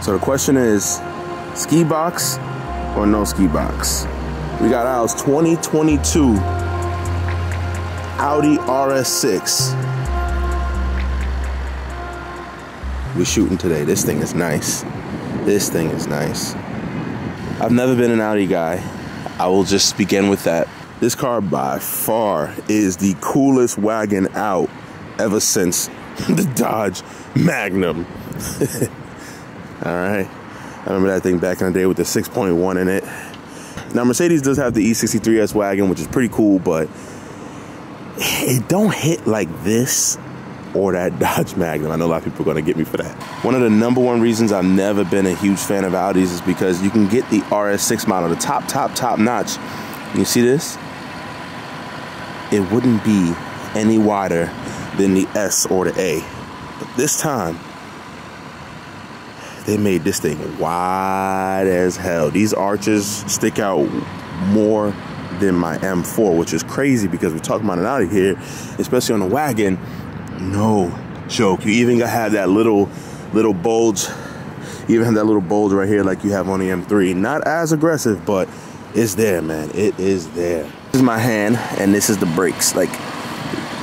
So the question is, ski box or no ski box? We got ours 2022 Audi Rs6. We're shooting today. This thing is nice. This thing is nice. I've never been an Audi guy. I will just begin with that. This car by far is the coolest wagon out ever since the Dodge Magnum. All right. I remember that thing back in the day with the 6.1 in it. Now Mercedes does have the E63S wagon, which is pretty cool, but it don't hit like this or that Dodge Magnum. I know a lot of people are gonna get me for that. One of the #1 reasons I've never been a huge fan of Audis is because you can get the RS6 model, the top notch. You see this? It wouldn't be any wider than the S or the A. But this time, they made this thing wide as hell. These arches stick out more than my M4, which is crazy because we're talking about an Audi here, especially on the wagon. No joke. You even have that little bulge. You even have that little bulge right here like you have on the M3. Not as aggressive, but it's there, man. It is there. This is my hand, and this is the brakes. Like,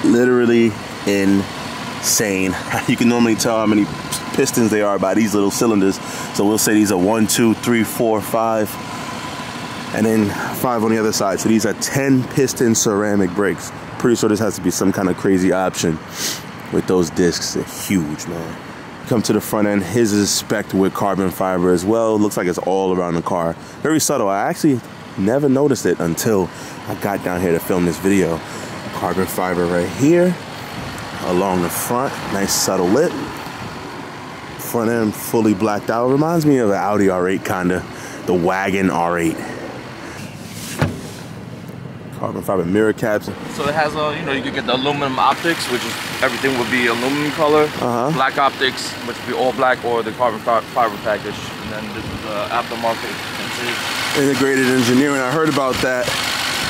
literally insane. You can normally tell how many pistons they are by these little cylinders. So we'll say these are 1, 2, 3, 4, 5, and then 5 on the other side. So these are 10 piston ceramic brakes. Pretty sure this has to be some kind of crazy option with those discs. They're huge, man. Come to the front end. His is spec'd with carbon fiber as well. Looks like it's all around the car. Very subtle. I actually never noticed it until I got down here to film this video. Carbon fiber right here along the front. Nice subtle lip. Front end fully blacked out. Reminds me of an Audi R8 kinda. The Wagon R8. Carbon fiber mirror caps. So it has a, you can get the aluminum optics, which is everything would be aluminum color. Black optics, which would be all black, or the carbon fiber package. And then this is aftermarket. Integrated engineering. I heard about that.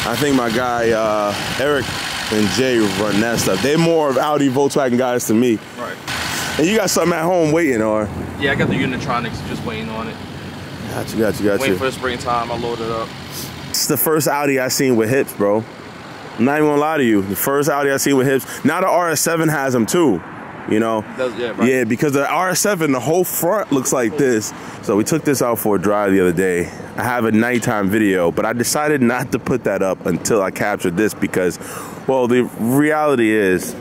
I think my guy Eric and Jay run that stuff. They're more of Audi Volkswagen guys to me. Right. And you got something at home waiting, or? Yeah, I got the Unitronics, just waiting on it. Got you. Waiting for the springtime. I load it up. It's the first Audi I seen with hips, bro. I'm not even gonna lie to you. The first Audi I seen with hips. Now the RS7 has them too, you know? Yeah, right. Yeah, because the RS7, the whole front looks like this. So we took this out for a drive the other day. I have a nighttime video, but I decided not to put that up until I captured this because, well, the reality is,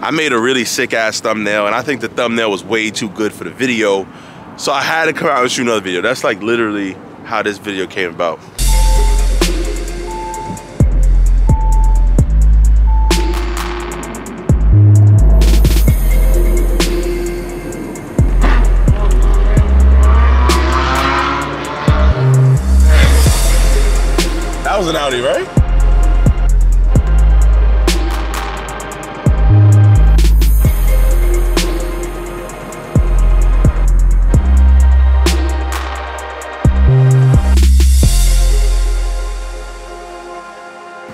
I made a really sick ass thumbnail, and I think the thumbnail was way too good for the video. So I had to come out and shoot another video. That's like literally how this video came about. That was an Audi, right?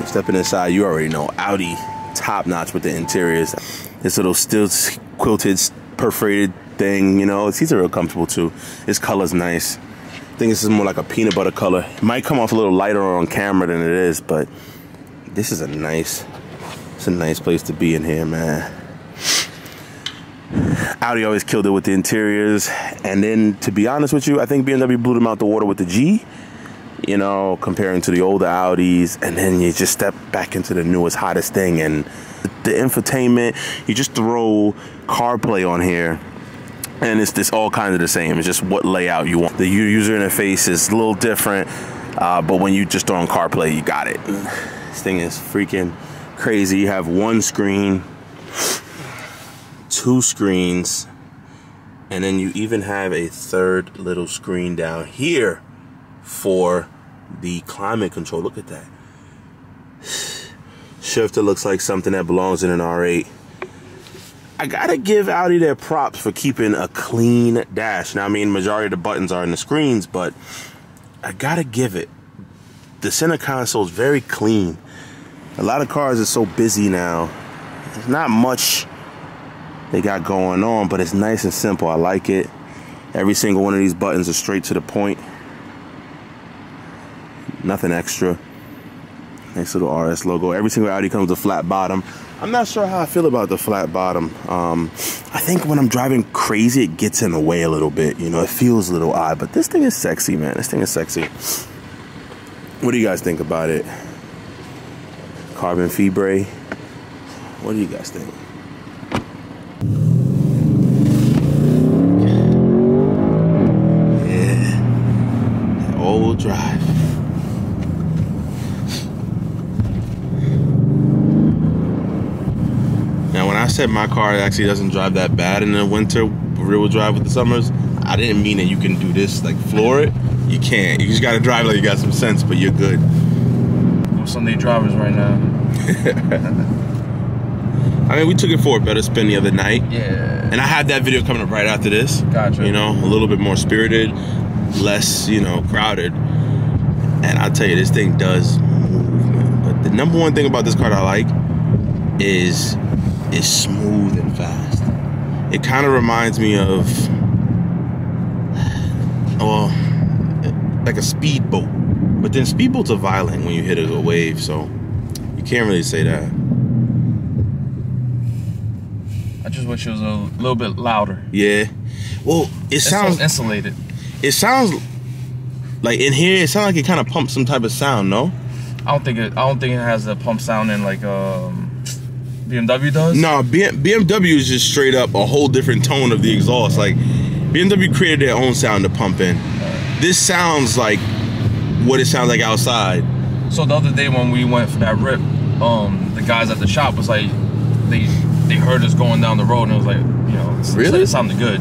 Stepping inside, you already know, Audi, top notch with the interiors. This little steel quilted, perforated thing, these are real comfortable too. This color's nice. I think this is more like a peanut butter color. It might come off a little lighter on camera than it is, but this is it's a nice place to be in here, man. Audi always killed it with the interiors. And then, to be honest with you, I think BMW blew them out the water with the G. Comparing to the older Audis, and then you just step back into the newest, hottest thing, and the infotainment, you just throw CarPlay on here, and it's all kind of the same. It's just what layout you want. The user interface is a little different, but when you just throw on CarPlay, you got it. This thing is freaking crazy. You have one screen, 2 screens, and then you even have a third little screen down here for the climate control. Look at that. Shifter looks like something that belongs in an R8. I gotta give Audi their props for keeping a clean dash. Now, I mean, majority of the buttons are in the screens, but I gotta give it. The center console is very clean. A lot of cars are so busy now. There's not much they got going on, but it's nice and simple. I like it. Every single one of these buttons is straight to the point. Nothing extra. Nice little RS logo. Every single Audi comes with a flat bottom. I'm not sure how I feel about the flat bottom. I think when I'm driving crazy, it gets in the way a little bit. You know, it feels a little odd, but this thing is sexy, man. This thing is sexy. What do you guys think about it? Carbon fibre. What do you guys think? Yeah. All-wheel drive. Now, when I said my car actually doesn't drive that bad in the winter, rear-wheel drive with the summers, I didn't mean that you can do this, like floor it. You can't. You just gotta drive like you got some sense, but you're good. We're Sunday drivers right now. I mean, we took it for a better spin the other night. Yeah. And I had that video coming up right after this. Gotcha. You know, a little bit more spirited, less, you know, crowded. And I'll tell you, this thing does move, man. But the number one thing about this car that I like is it's smooth and fast. It kind of reminds me of, well, like a speedboat. But then speedboats are violent when you hit a wave, so you can't really say that. I just wish it was a little bit louder. Yeah. Well, it's sounds so insulated. It sounds like in here. It sounds like it kind of pumps some type of sound. No. I don't think it has a pump sound in like BMW does. No, BMW is just straight up a whole different tone of the exhaust. Like BMW created their own sound to pump in. This sounds like what it sounds like outside. So the other day when we went for that rip, the guys at the shop was like, they heard us going down the road and it was like, you know, really? It sounded good.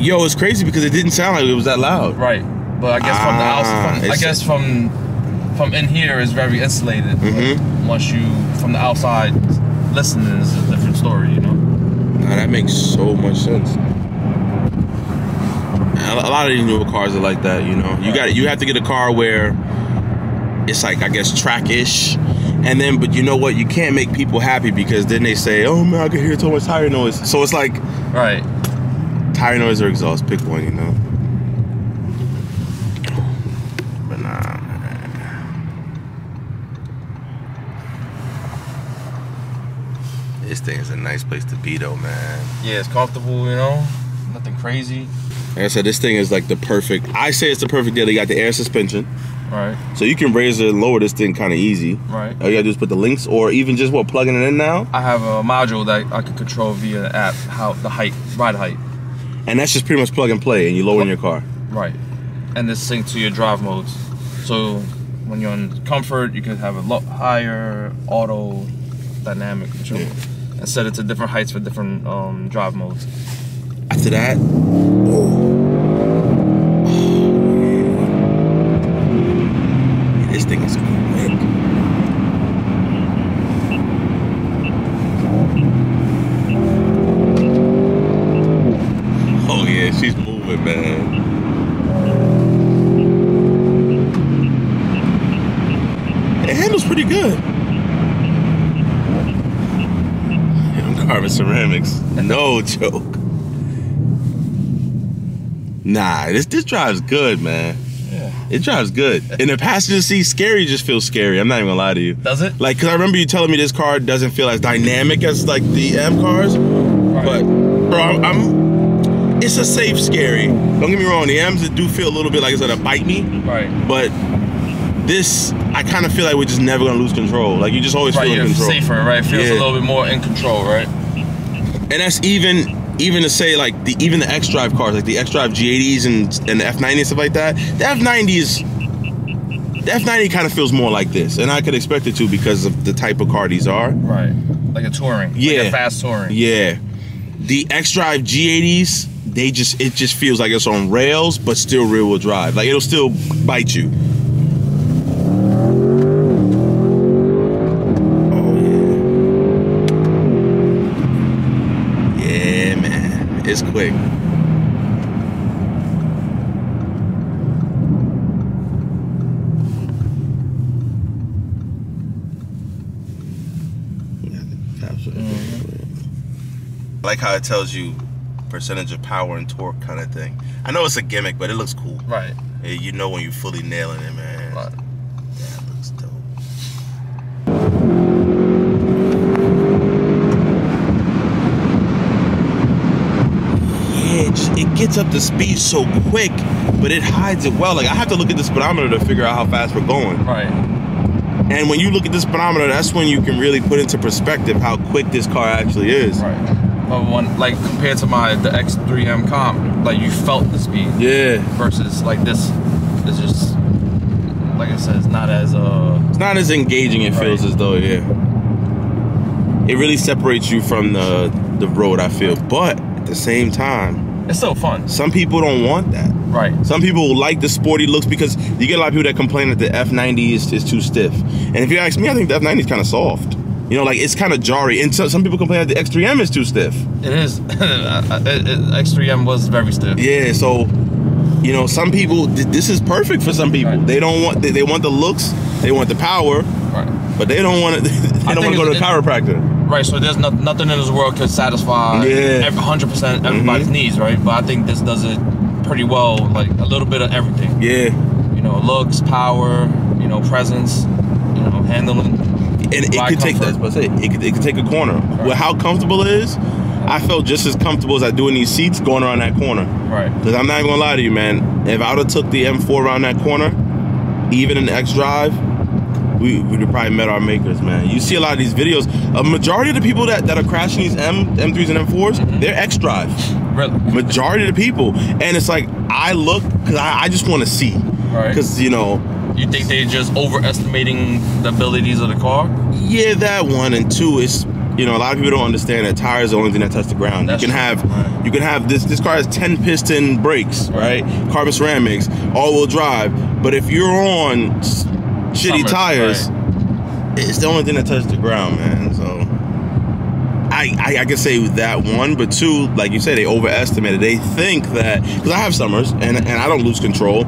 Yo, it's crazy because it didn't sound like it was that loud. Right, but I guess from the outside, I guess from in here is very insulated. Mm-hmm. Once you from the outside listening is a different story, you know. Nah, that makes so much sense. And a lot of these newer cars are like that, you know. You have to get a car where it's like, I guess, track-ish. And then, but you know what? You can't make people happy because then they say, oh man, I can hear so much tire noise. So it's like, right, tire noise or exhaust, pick one, you know. But nah, this thing is a nice place to be though, man. Yeah, it's comfortable, you know, nothing crazy. Like I said, this thing is like the perfect, I say it's the perfect deal. They got the air suspension. Right. So you can raise and lower this thing kind of easy. Right. All you gotta do is put the links, or even just plugging it in now. I have a module that I can control via the app, how the height, ride height. And that's just pretty much plug and play, and you lower in your car. Right. And this syncs to your drive modes. So when you're in comfort, you can have a lot higher auto dynamic control, and set it to different heights for different drive modes. After that, this thing is quick. Oh yeah, she's moving, man. It handles pretty good. Carbon ceramics, no joke. Nah, this drives good, man. Yeah. It drives good. In the passenger seat, scary just feels scary. I'm not even gonna lie to you. Does it? Like, cause I remember you telling me this car doesn't feel as dynamic as like the M cars. Right. But bro, it's a safe scary. Don't get me wrong, the M's do feel a little bit like it's gonna bite me. Right. But this, I kind of feel like we're just never gonna lose control. Like you just always feel in control. Safer, right? Feels a little bit more in control, right? And that's even to say like even the X-Drive cars, like the X-Drive G80s and the F90 and stuff like that. The F90 kind of feels more like this, and I could expect it to because of the type of car these are. Right, like a touring. Yeah, like a fast touring. Yeah, the X-Drive G80s, it just feels like it's on rails, but still rear-wheel drive. Like it'll still bite you. It's quick. I like how it tells you percentage of power and torque kind of thing. I know it's a gimmick, but it looks cool. Right. You know when you're fully nailing it, man. Right. Yeah, it looks dope. Yeah, it gets up to speed so quick, but it hides it well. Like, I have to look at the speedometer to figure out how fast we're going. Right. And when you look at the speedometer, that's when you can really put into perspective how quick this car actually is. Right. But when, like, compared to the X3M comp, like, you felt the speed. Yeah. Versus like this is just, like I said, it's not as it's not as engaging. It feels as though, yeah. It really separates you from the road, I feel. But at the same time, it's still fun. Some people don't want that. Right. Some people like the sporty looks because you get a lot of people that complain that the F90 is too stiff. And if you ask me, I think the F90 is kind of soft. You know, like, it's kind of jarry. And some people complain that the X3M is too stiff. It is. X3M was very stiff. Yeah, so, you know, some people, this is perfect for some people. Right. They don't want, they want the looks, they want the power, right? But they don't want to, they don't want to go to the chiropractor. Right, so there's nothing in this world could satisfy 100% everybody's needs, right? But I think this does it pretty well, like a little bit of everything. Yeah. You know, looks, power, you know, presence, you know, handling. And it could take, it could take a corner. Right. Well, how comfortable it is, I felt just as comfortable as I do in these seats going around that corner. Right. Because I'm not even gonna lie to you, man. If I would have took the M4 around that corner, even in the X Drive, we would have probably met our makers, man. You see a lot of these videos. A majority of the people that are crashing these M3s and M4s, they're X Drive. Really? Majority of the people. And it's like, I look, because I just want to see. Right. Because, you know. You think they're just overestimating the abilities of the car? Yeah, that one. And two, it's, you know, a lot of people don't understand that tires are the only thing that touch the ground. That's you can have this car has 10 piston brakes, right? Carbon ceramics, all-wheel drive. But if you're on shitty tires, it's the only thing that touches the ground, man. So I can say that one, but two, like you said, they overestimated. They think that, because I have Summers and I don't lose control.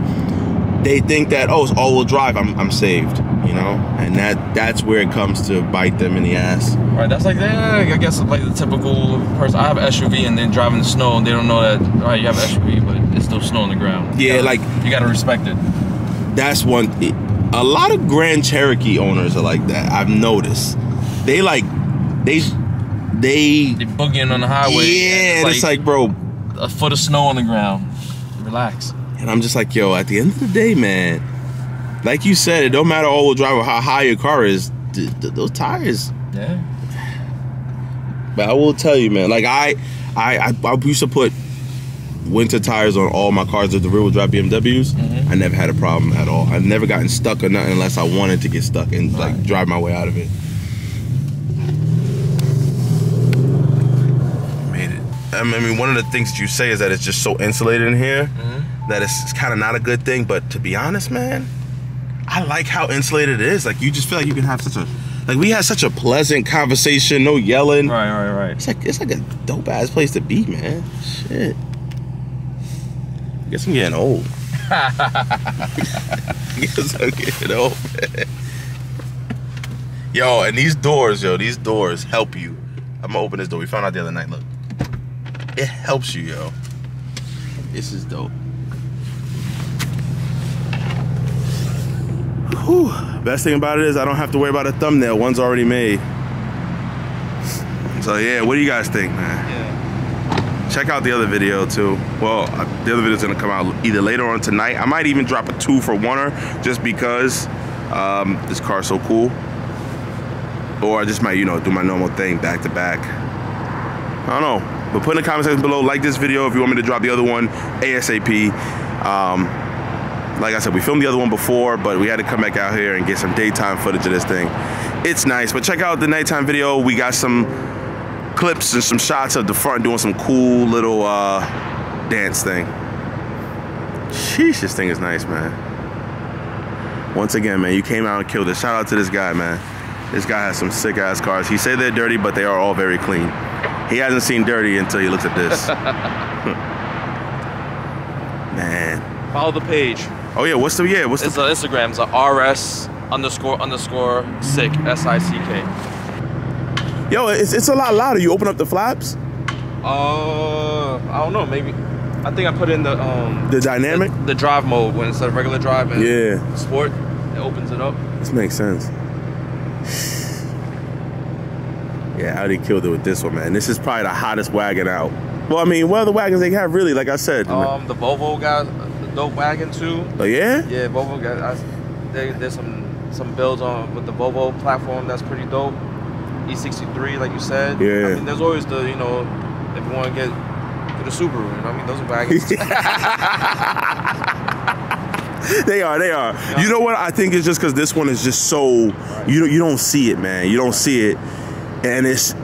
They think that, oh, it's all-wheel drive, I'm saved, you know, and that's where it comes to bite them in the ass. Right, that's like, I guess, like the typical person. I have an SUV and then driving the snow, and they don't know that, all right, you have an SUV, but it's still snow on the ground. Yeah, you gotta respect it. That's one. A lot of Grand Cherokee owners are like that. I've noticed. They boogieing on the highway. Yeah, it's like, bro, a foot of snow on the ground. Relax. And I'm just like, yo, at the end of the day, man, like you said, it don't matter all-wheel drive or how high your car is, those tires. Yeah. But I will tell you, man, like I used to put winter tires on all my cars with the rear-wheel drive BMWs. I never had a problem at all. I've never gotten stuck or nothing unless I wanted to get stuck and like drive my way out of it. Made it. I mean, one of the things that you say is that it's just so insulated in here. That it's kind of not a good thing, but to be honest, man, I like how insulated it is. Like, you just feel like you can have such a, like, we had such a pleasant conversation, no yelling. Right. It's like a dope ass place to be, man. Shit. I guess I'm getting old. I guess I'm getting old, man. Yo, and these doors help you. I'm gonna open this door. We found out the other night. Look, it helps you, yo. This is dope. Whew. Best thing about it is I don't have to worry about a thumbnail. One's already made. So yeah, what do you guys think, man? Yeah. Check out the other video too. Well, the other video's gonna come out either later on tonight. I might even drop a 2-for-1er just because this car's so cool. Or I just might, you know, do my normal thing back to back. I don't know. But put in the comment section below, like this video if you want me to drop the other one ASAP. Like I said, we filmed the other one before, but we had to come back out here and get some daytime footage of this thing. It's nice, but check out the nighttime video. We got some clips and some shots of the front doing some cool little dance thing. Sheesh, this thing is nice, man. Once again, man, you came out and killed it. Shout out to this guy, man. This guy has some sick ass cars. He said they're dirty, but they are all very clean. He hasn't seen dirty until he looks at this. Man. Follow the page. Oh yeah, what's the Instagram's RS__sick, SICK. Yo, it's a lot louder. You open up the flaps? I don't know. Maybe. I think I put in the dynamic, the drive mode when instead of regular drive and sport, it opens it up. This makes sense. Yeah, Audi killed it with this one, man. This is probably the hottest wagon out. Well, I mean, what other wagons they have, really? Like I said, the Volvo got the dope wagon too. Oh yeah? Yeah, Volvo got. There's some builds on with the Volvo platform that's pretty dope. E63, like you said. Yeah. I mean, there's always the, you know, if you want to get to the Subaru, you know, I mean, those are wagons. They are. You know what? I think it's just because this one is just so you don't see it, man. You don't see it, and it's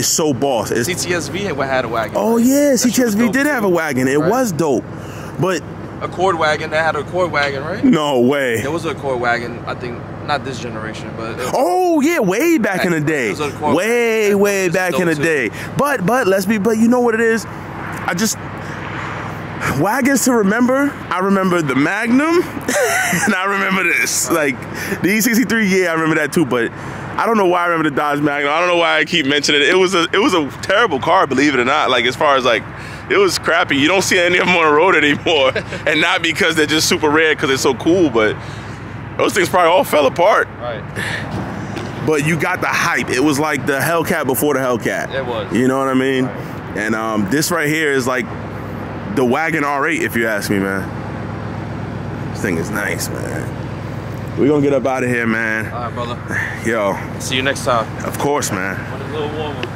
so boss. CTSV had a wagon. Oh yeah, CTSV did have a wagon. It was dope, but Accord wagon. They had a Accord wagon, right? No way. There was a Accord wagon. I think not this generation, but oh yeah, way back in the day. Way back in the day. But you know what it is? Wagons to remember. I remember the Magnum, and I remember this. Like the E63, yeah, I remember that too. But I don't know why I remember the Dodge Magnum. I don't know why I keep mentioning it. It was a terrible car, believe it or not. Like as far as like, it was crappy. You don't see any of them on the road anymore, and not because they're just super rare because they're so cool, but those things probably all fell apart. Right. But you got the hype. It was like the Hellcat before the Hellcat. It was. You know what I mean? Right. And this right here is like the Wagon R8, if you ask me, man. This thing is nice, man. We're gonna get up out of here, man. All right, brother. Yo. See you next time. Of course, man. When it's a little warmer.